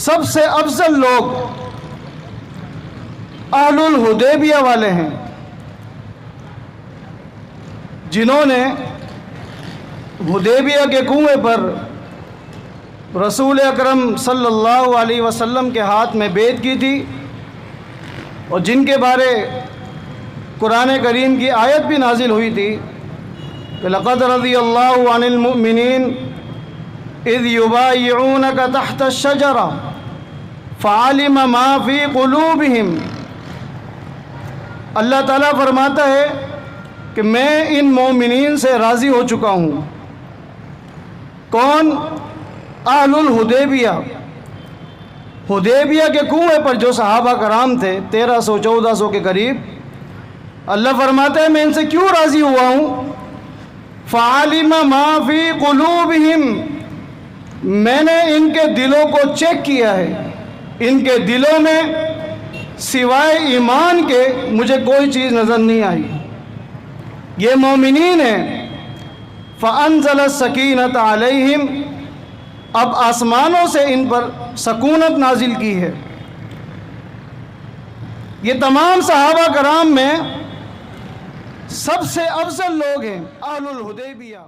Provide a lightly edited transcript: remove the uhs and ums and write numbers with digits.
سب سے افضل لوگ اہل الحدیبیہ والے ہیں، جنہوں نے حدیبیہ کے کنویں پر رسول اکرم صلی اللہ علیہ وسلم کے ہاتھ میں بیعت کی تھی، اور جن کے بارے قرآن کریم کی آیت بھی نازل ہوئی تھی کہ لقد رضی اللہ عن المؤمنین اذ یبایعونک تحت الشجرہ فعلم ما فی قلوبہم۔ اللہ تعالیٰ فرماتا ہے کہ میں ان مومنین سے راضی ہو چکا ہوں۔ کون؟ اہل الحدیبیہ، حدیبیہ کے کنویں پر جو صحابہ کرام تھے 1300-1400 کے قریب، اللہ فرماتا ہے میں ان سے کیوں راضی ہوا ہوں؟ فعلم ما فی قلوبہم، میں نے ان کے دلوں کو چیک کیا ہے، ان کے دلوں میں سوائے ایمان کے مجھے کوئی چیز نظر نہیں آئی۔ یہ مومنین ہیں۔ فانزل السکینۃ علیہم، اب آسمانوں سے ان پر سکونت نازل کی ہے۔ یہ تمام صحابہ کرام میں سب سے افضل لوگ ہیں اہل الحدیبیہ۔